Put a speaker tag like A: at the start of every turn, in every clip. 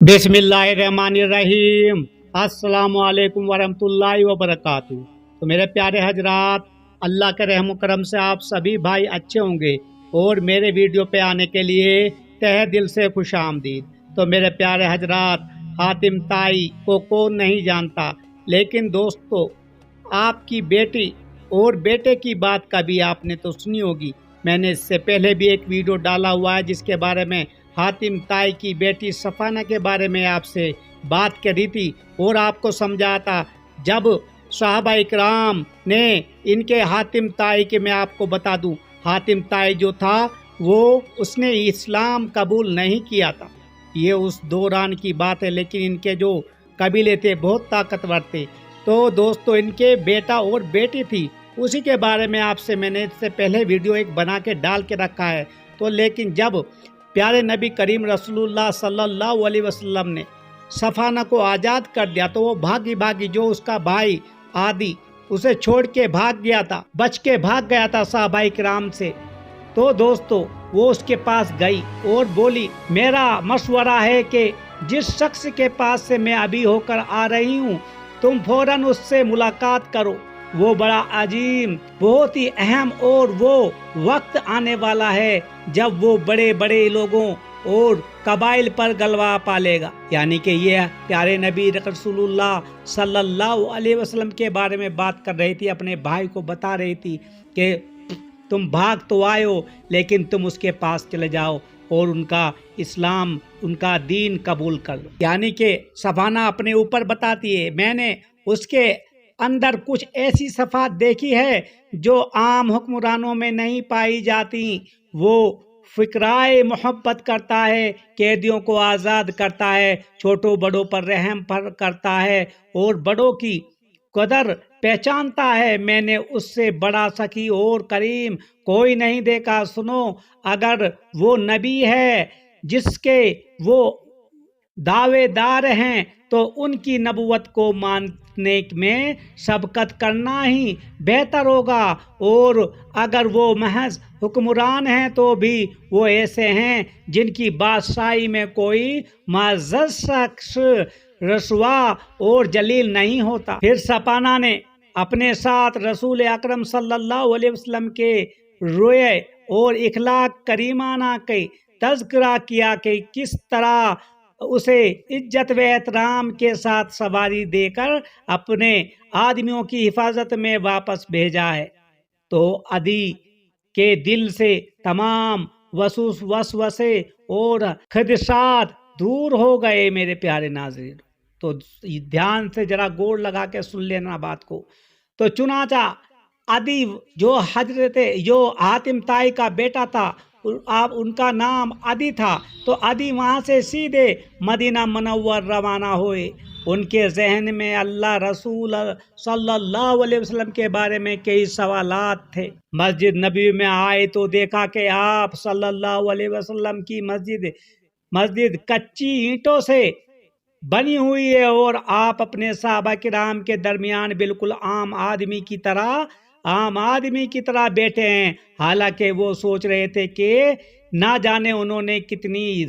A: बिस्मिल्लाहिर्रहमानिर्रहीम अस्सलामुअलैकुम वरहमतुल्लाहि वबरकातुहू। तो मेरे प्यारे हजरात, अल्लाह के रहम करम से आप सभी भाई अच्छे होंगे और मेरे वीडियो पे आने के लिए तहे दिल से खुश आमदीद। तो मेरे प्यारे हजरात, हातिम ताई को कौन नहीं जानता, लेकिन दोस्तों आपकी बेटी और बेटे की बात कभी आपने तो सुनी होगी। मैंने इससे पहले भी एक वीडियो डाला हुआ है जिसके बारे में हातिम ताई की बेटी सफाना के बारे में आपसे बात करी थी और आपको समझाया था। जब सहाबा इकराम ने इनके हातिम ताई के, मैं आपको बता दूं, हातिम ताई जो था वो उसने इस्लाम कबूल नहीं किया था। ये उस दौरान की बात है, लेकिन इनके जो कबीले थे बहुत ताकतवर थे। तो दोस्तों इनके बेटा और बेटी थी, उसी के बारे में आपसे मैंने इससे पहले वीडियो एक बना के डाल के रखा है। तो लेकिन जब प्यारे नबी करीम रसूलुल्लाह सल्लल्लाहु अलैहि वसल्लम ने सफाना को आज़ाद कर दिया तो वो भागी भागी, जो उसका भाई आदि उसे छोड़ के भाग गया था, बच के भाग गया था सहाबाए किराम से। तो दोस्तों वो उसके पास गई और बोली, मेरा मशवरा है कि जिस शख्स के पास से मैं अभी होकर आ रही हूँ तुम फौरन उससे मुलाकात करो। वो बड़ा अजीम, बहुत ही अहम और वो वक्त आने वाला है जब वो बड़े बड़े लोगों और कबाइल पर गलबा पालेगा। यानी कि ये प्यारे नबी रसूलुल्लाह सल्लल्लाहु अलैहि वसल्लम के बारे में बात कर रही थी, अपने भाई को बता रही थी कि तुम भाग तो आए हो लेकिन तुम उसके पास चले जाओ और उनका इस्लाम, उनका दीन कबूल कर लो। यानी कि सफाना अपने ऊपर बताती है, मैंने उसके अंदर कुछ ऐसी सफ़ात देखी है जो आम हुक्मरानों में नहीं पाई जाती। वो फ़िक्राए मोहब्बत करता है, कैदियों को आज़ाद करता है, छोटों बड़ों पर रहम पर करता है और बड़ों की कदर पहचानता है। मैंने उससे बड़ा सखी और करीम कोई नहीं देखा। सुनो, अगर वो नबी है जिसके वो दावेदार हैं तो उनकी नबुवत को मानने में सबकत करना ही बेहतर होगा, और अगर वो महज हुक्मरान हैं तो भी वो ऐसे हैं जिनकी बादशाही में कोई मुअज़्ज़ज़ शख्स रसवा और जलील नहीं होता। फिर सफाना ने अपने साथ रसूल अकरम सल्लल्लाहु अलैहि वसल्लम के रोए और इखलाक करीमाना के तज़किरा किया कि किस तरह उसे इज्जत व एहतराम के साथ सवारी देकर अपने आदमियों की हिफाजत में वापस भेजा है। तो अदी के दिल से तमाम वसवसे और खदशात दूर हो गए। मेरे प्यारे नाज़रीन, तो ध्यान से जरा गौर लगा के सुन लेना बात को। तो चुनाचा अदी जो हातिम ताई का बेटा था, आप उनका नाम अदी था, तो अदी वहाँ से सीधे मदीना मुनव्वर रवाना हुए। उनके जहन में अल्लाह रसूल सल्लल्लाहु अलैहि वसल्लम के बारे में कई सवालात थे। मस्जिद नबी में आए तो देखा कि आप सल्लल्लाहु अलैहि वसल्लम की मस्जिद कच्ची ईंटों से बनी हुई है और आप अपने सहाबा किराम के दरमियान बिल्कुल आम आदमी की तरह बैठे हैं। हालांकि वो सोच रहे थे कि ना जाने उन्होंने कितनी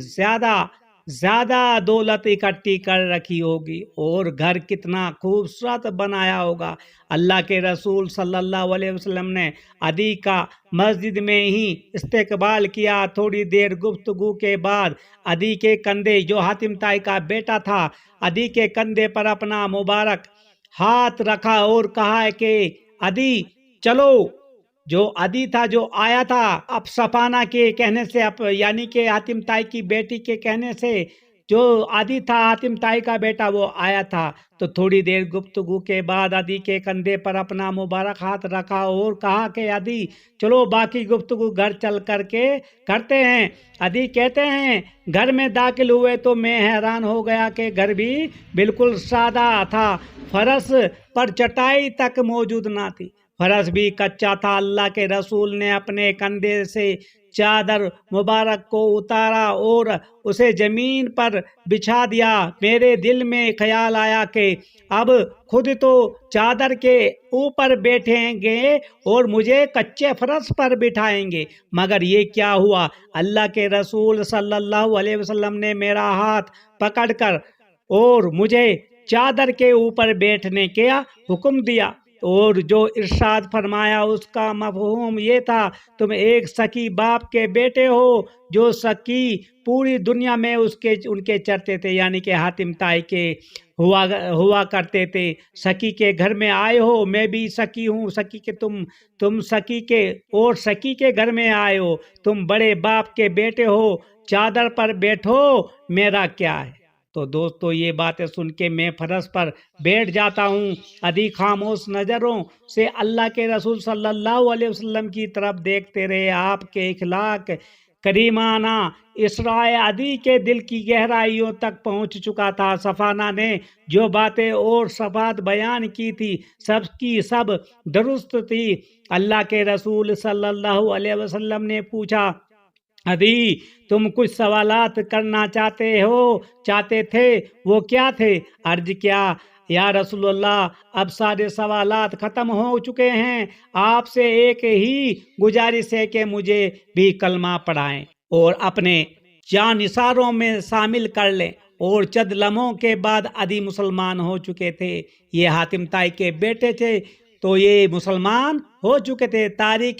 A: ज्यादा दौलत इकट्ठी कर रखी होगी और घर कितना खूबसूरत बनाया होगा। अल्लाह के रसूल सल्लल्लाहु अलैहि वसल्लम ने अदी का मस्जिद में ही इस्तकबाल किया। थोड़ी देर गुफ्तगू के बाद अदी के कंधे, जो हातिम ताई का बेटा था, अदी के कंधे पर अपना मुबारक हाथ रखा और कहा कि अदी चलो। जो अदी था, जो आया था, अब सफाना के कहने से, यानी कि हातिम ताई की बेटी के कहने से, जो अदी था हातिम ताई का बेटा, वो आया था। तो थोड़ी देर गुफ्तगू के बाद अदी के कंधे पर अपना मुबारक हाथ रखा और कहा कि अदी चलो बाकी गुफ्तगू घर चल करके करते हैं। अदी कहते हैं, घर में दाखिल हुए तो मैं हैरान हो गया कि घर भी बिल्कुल सादा था, फर्श पर चटाई तक मौजूद ना थी, फर्श भी कच्चा था। अल्लाह के रसूल ने अपने कंधे से चादर मुबारक को उतारा और उसे जमीन पर बिछा दिया। मेरे दिल में ख्याल आया कि अब खुद तो चादर के ऊपर बैठेंगे और मुझे कच्चे फर्श पर बिठाएंगे, मगर ये क्या हुआ? अल्लाह के रसूल सल्लल्लाहु अलैहि वसल्लम ने मेरा हाथ पकड़कर और मुझे चादर के ऊपर बैठने का हुक्म दिया और जो इरशाद फरमाया उसका मफहूम ये था, तुम एक सकी बाप के बेटे हो। जो सकी पूरी दुनिया में उनके चरते थे, यानी कि हातिम ताई के हुआ करते थे। सकी के घर में आए हो, मैं भी सकी हूँ। सकी के तुम सकी के और सकी के घर में आए हो, तुम बड़े बाप के बेटे हो, चादर पर बैठो, मेरा क्या है। तो दोस्तों, ये बातें सुन के मैं फरस पर बैठ जाता हूँ। अधी खामोश नज़रों से अल्लाह के रसूल सल्लल्लाहु अलैहि वसल्लम की तरफ देखते रहे। आपके इखलाक करीमाना इसराए अदी के दिल की गहराइयों तक पहुँच चुका था। सफाना ने जो बातें और सफात बयान की थी, सब की सब दुरुस्त थी। अल्लाह के रसूल सल्लल्लाहु अलैहि वसल्लम ने पूछा, अदी तुम कुछ सवालात करना चाहते थे, वो क्या थे? अर्ज क्या, या रसूलुल्लाह, अब सारे सवालात ख़त्म हो चुके हैं। आपसे एक ही गुजारिश है कि मुझे भी कलमा पढ़ाएं और अपने जानिसारों में शामिल कर लें। और चंद लम्हों के बाद अदी मुसलमान हो चुके थे। ये हातिम ताई के बेटे थे, तो ये मुसलमान हो चुके थे। तारीख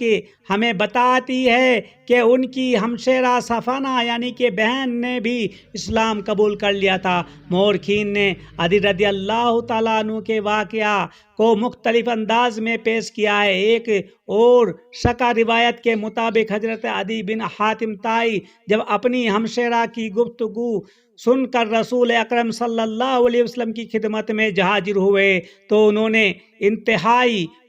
A: हमें बताती है कि उनकी हमशेरा सफाना यानी कि बहन ने भी इस्लाम कबूल कर लिया था। मोरखीन ने अदी रदी अल्लाह ताला अन्हु के वाक़या को मुख्तलिफ अंदाज में पेश किया है। एक और शका रिवायत के मुताबिक हजरत अदी बिन हातिम ताई जब अपनी हमशेरा की गुफ्तगू सुनकर रसूल अकरम सल्लल्लाहु अलैहि वसल्लम की खिदमत में हाजिर हुए, तो उन्होंने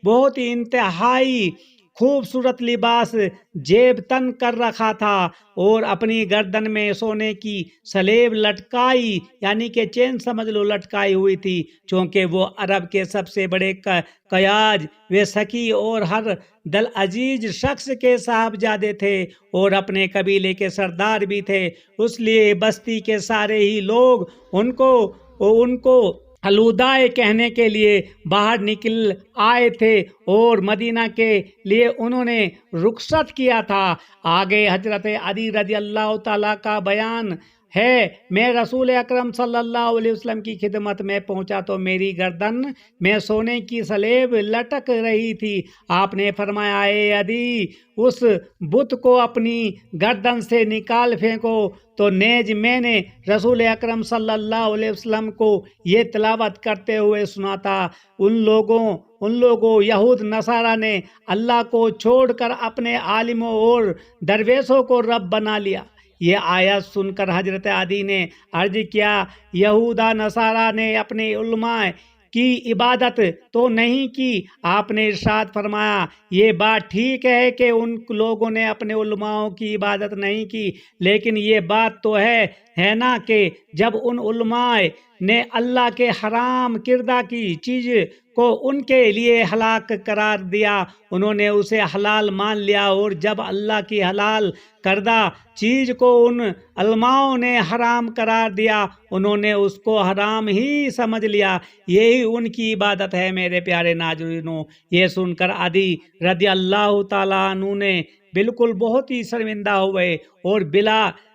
A: बहुत ही इंतहाई खूबसूरत लिबास जेब तन कर रखा था और अपनी गर्दन में सोने की सलेब लटकाई, यानी कि चेन समझ लो, लटकाई हुई थी। चूँकि वो अरब के सबसे बड़े कयाज वे सकी और हर दल अजीज शख्स के साहबजादे थे और अपने कबीले के सरदार भी थे। इसलिए बस्ती के सारे ही लोग उनको अलुदाए कहने के लिए बाहर निकल आए थे और मदीना के लिए उन्होंने रुखसत किया था। आगे हजरत अली रज़ी अल्लाह ताला का बयान है, मैं रसूल अकरम सल्लल्लाहु अलैहि वसल्लम की खिदमत में पहुंचा तो मेरी गर्दन में सोने की सलेब लटक रही थी। आपने फरमाया, ए अदी, उस बुत को अपनी गर्दन से निकाल फेंको। तो नेज मैंने रसूल अकरम सल्लल्लाहु अलैहि वसल्लम को ये तिलावत करते हुए सुना था। उन लोगों यहूद नसारा ने अल्लाह को छोड़कर अपने आलिमों और दरवेशों को रब बना लिया। ये आयत सुनकर हजरत अदी ने अर्ज किया, यहूदा नसारा ने अपने उलमा की इबादत तो नहीं की। आपने इरशाद फरमाया, ये बात ठीक है कि उन लोगों ने अपने उलमाओं की इबादत नहीं की, लेकिन ये बात तो है ना कि जब उन उलमाए ने अल्लाह के हराम किरदा की चीज़ को उनके लिए हलाक करार दिया, उन्होंने उसे हलाल मान लिया, और जब अल्लाह की हलाल करदा चीज़ को उन उलमाओं ने हराम करार दिया, उन्होंने उसको हराम ही समझ लिया। यही उनकी इबादत है। मेरे प्यारे नाज़रीनों, ये सुनकर अदी रज़ी अल्लाह ताला अन्हु ने बिल्कुल बहुत ही शर्मिंदा हुए और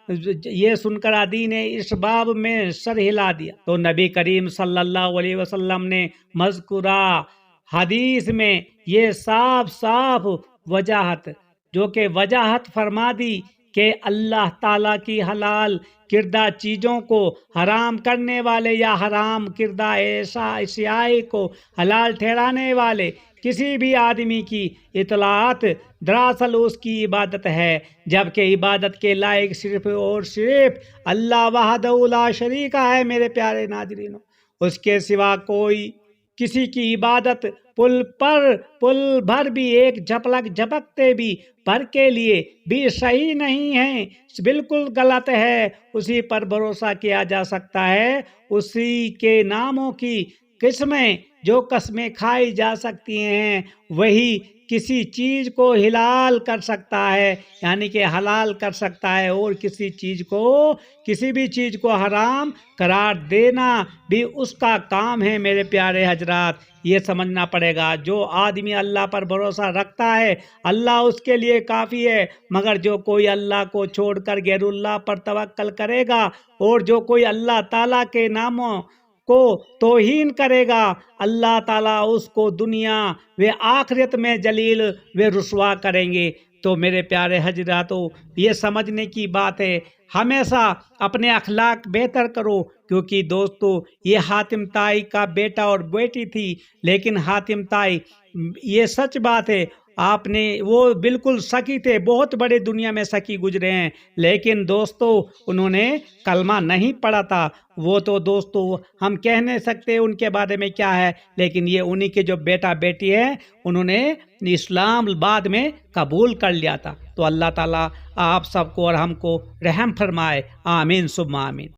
A: ये सुनकर अदी ने इस बाब में सर हिला दिया। तो नबी करीम सल्लल्लाहु अलैहि वसल्लम ने मज़कुरा हदीस में ये साफ वजाहत फरमा दी कि अल्लाह ताला की हलाल किरदा चीज़ों को हराम करने वाले या हराम किरदा अशियाए को हलाल ठहराने वाले किसी भी आदमी की इतलात दरअसल उसकी इबादत है, जबकि इबादत के लायक सिर्फ और सिर्फ अल्लाह वहदहू ला शरीका है। मेरे प्यारे नाज़रीनों, उसके सिवा कोई किसी की इबादत पुल भर भी एक झपकते भी भर के लिए भी सही नहीं है, बिल्कुल गलत है। उसी पर भरोसा किया जा सकता है, उसी के नामों की قسمیں جو قسمیں کھائی جا سکتی ہیں وہی کسی چیز کو حلال کر سکتا ہے، یعنی کہ حلال کر سکتا ہے، اور کسی بھی چیز کو حرام قرار دینا بھی اس کا کام ہے۔ میرے پیارے حضرات، یہ سمجھنا پڑے گا، جو آدمی اللہ پر بھروسہ رکھتا ہے اللہ اس کے لیے کافی ہے، مگر جو کوئی اللہ کو چھوڑ کر غیر اللہ پر توکل کرے گا اور جو کوئی اللہ تعالیٰ کے ناموں کو توہین کرے گا اللہ تعالیٰ اس کو دنیا و آخرت میں ذلیل و رسوا کریں گے۔ تو میرے پیارے حضراتو، یہ سمجھنے کی بات ہے، ہمیشہ اپنے اخلاق بہتر کرو، کیونکہ دوستو یہ حاتم طائی کا بیٹا اور بیٹی تھی، لیکن حاتم طائی، یہ سچ بات ہے، وہ بالکل سکی تھے، بہت بڑے دنیا میں سکی گزرے ہیں، لیکن دوستو انہوں نے کلمہ نہیں پڑھا تھا۔ وہ تو دوستو ہم کہہ نہیں سکتے ان کے بارے میں کیا ہے، لیکن یہ انہی کے جو بیٹا بیٹی ہے انہوں نے اسلام بعد میں قبول کر لیا تھا۔ تو اللہ تعالیٰ آپ سب کو اور ہم کو رحم فرمائے، آمین ثم آمین۔